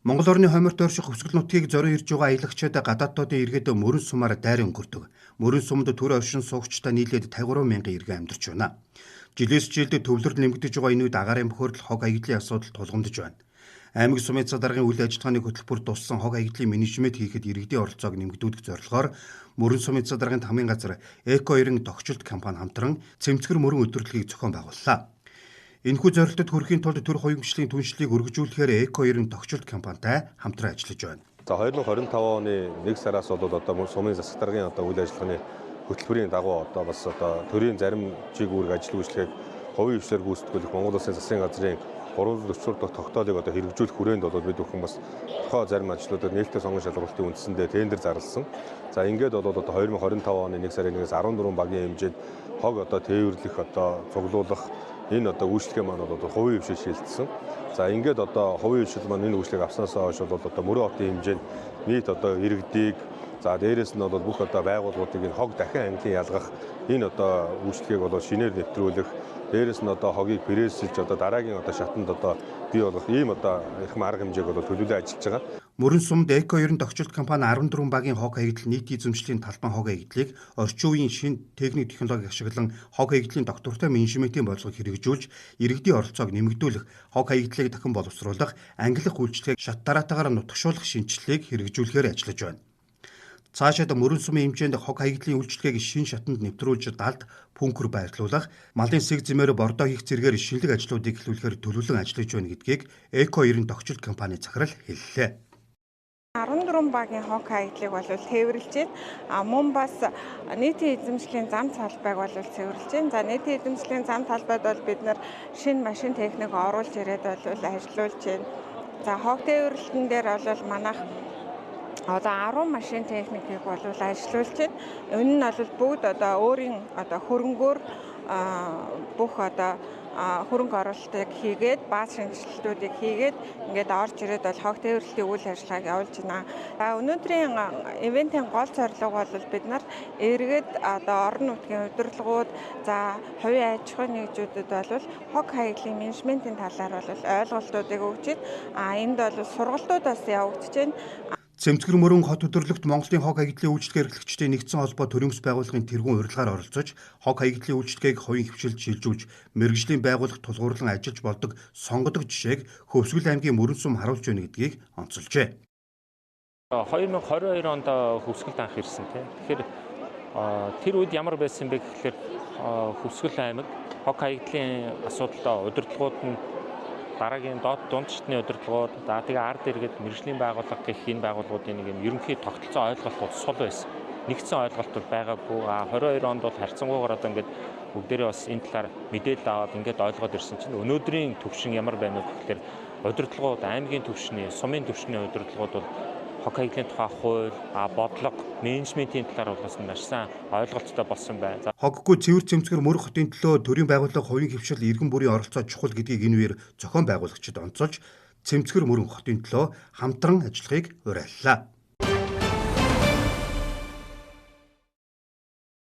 Монгол орны хойморт ойрших хөвсгөл нутгийг зорин ирж байгаа аялагчид гадаадуудын иргэд мөрөн сумаар дайран өнгөрдөг. Мөрөн сумд төр оршин суугчтай нийлээд 53 мянган иргэн амьдарч байна. Жилээс жилд төвлөрд нэмэгдэж байгаа энэ үед агаарын бохирдол хог аягдлын асуудал тулгамдж байна. Аймаг сумын цадаргын үйл ажиллагааны хөтөлбөр туссан хог аягдлын менежмент хийхэд иргэдийн оролцоог нэмэгдүүлэх зорилгоор Мөрөн сумын цадаргын тамгын газар Эко 90 тогтчлт компани хамтран цэмцгэр мөрөн өдөрлөгийг зохион байгууллаа. Энэхүү зорилтод хүрэхийн тулд төр хоёрын түншлийг өргөжүүлэхээр Эко 90 тогтчлт компанитай хамтран ажиллаж байна. За 2025 оны 1 сараас бол одоо сумын засаг даргын үйл ажиллагааны хөтөлбөрийн дагуу бас төрийн зарим чиг үүрэг ажил үйлчлэгийг хувийн хвшээр гүйцэтгүүлэх Монгол Улсын засгийн газрын 340 дахь тогтоолыг хэрэгжүүлэх хүрээнд бид бүхэн бас тохиол зарим ажлуудад нээлттэй сонгон шалгуулалтын үндсэндээ тендер зарласан. За ингээд бол 2025 оны 1 сарын 1-ээс 14 багийн хэмжээнд хог тээвэрлэх цуглуулах энэ үйлчлэгээ маань хувийн хвшээр шилжсэн. За ингээд хувийн хвшил маань энэ үйлчлэгийг авснаас хойш бол мөрөн хотын хэмжээнд нийт иргэдийг дээрээс нь бүх байгууллагуудыг энэ хог дахин ангилан ялгах энэ үйлчлэгийг шинээр нэвтрүүлэх, дээрээс нь хогийг прessэлж дараагийн шатанд бий болгох ийм их арга хэмжээг төлөвлөж ажиллаж байгаа. Мөрөн сумд Эко 90 тогтчлт компани 14 багийн хог аягдал нийт эзэмшлийн талбай хог аягдлыг орчин үеийн шинэ техник технологи ашиглан хог аягдлын доктортой менежментийн бодлогыг хэрэгжүүлж, иргэдийн оролцоог нэмэгдүүлэх, хог аягдлыг дахин боловсруулах, ангилах үйлчлэгийг шат дараатаагаар нутагшуулах шинжилгээг хэрэгжүүлэхээр ажиллаж байна. Цаашид Мөрөн сумын хэмжээнд хог аягдлын үйлчлэгийг шинэ шатанд нэвтрүүлж далд пүнкер байрлуулах, малын сэг зэмээр бордоо хийх зэргээр шинэлэг ажлуудыг эхлүүлэхээр төлөвлөн ажиллаж байна гэдгийг Эко 90 тогтчлт компани захирал хэллээ. 14 багийн хог аягдлыг тээвэрлэж байна. Мөн бас нийтийн эзэмшлийн зам талбайг цэвэрлэж байна. За нийтийн эзэмшлийн зам талбайд бид шинэ машин техник оруулж ирээд ажиллуулж байна. За хог тээвэрлэлтэн дээр манайх 10 машин техникийг ажиллуулж байна. Энэ нь бүгд өөрийн хөрөнгөөр бүх хөрөнгө оруулалтыг хийгээд бааз шинжилтүүдийг хийгээд ингээд орж ирээд хог тээвэрлэлтийн үйл ажиллагааг явуулж байна. Өнөөдрийн ивентийн гол зорилго бол бид нар эргээд орон нутгийн удирдлагууд, хувийн аж ахуйн нэгжүүдэд хог аягдлын менежментийн талаар ойлголтуудыг өгч байна. Энд сургалтууд бас явагдаж байна. Цэмцгэр мөрөн хот өдөрлөгт Монголын хог аягдлын үйлчлэгээ эрхлэгчдийн нэгдсэн холбоо төрөмс байгууллагын тэргуун урилгаар оролцож, хог аягдлын үйлчлэгийг хувийн хвшилд шилжүүлж, мэргэжлийн байгууллага тулгуурлан ажиллаж болдог сонгодог жишээг Хөвсгөл аймгийн Мөрөн сум харуулж байна гэдгийг онцолжээ. 2022 онд Хөвсгөлд анх ирсэн тийм. Тэгэхээр тэр үед ямар байсан бэ гэхээр Хөвсгөл аймаг хог аягдлын асуудалтай удирдлагууд нь дараагийн дунд шатны удирдлагууд, тэгээ ард иргэд мэргэжлийн байгууллага гэх энэ байгууллагуудын нэг юм ерөнхий тогтолцоо ойлголт сул байсан. Нэгдсэн ойлголтууд байгаагүй. 22 онд харьцангуйгаар ингээд бүгдээрээ бас энэ талаар мэдээлэл аваад ингээд ойлгоод ирсэн чинь өнөөдрийн төвшин ямар байна вэ гэхээр удирдлагууд, аймгийн түвшний, сумын түвшний удирдлагууд бол хог аягдлын тухай хууль, бодлого, менежментийн талаар бас маш сайн ойлголттой болсон байна. Хоггүй цэвэр цэмцгэр мөрөх хотын төлөө төрийн байгууллага хувийн хвшил иргэн бүрийн оролцоо чухал гэдгийг энэ үеэр зохион байгуулагчид онцолж, цэмцгэр мөрөн хотын төлөө хамтран ажиллахыг уриаллаа.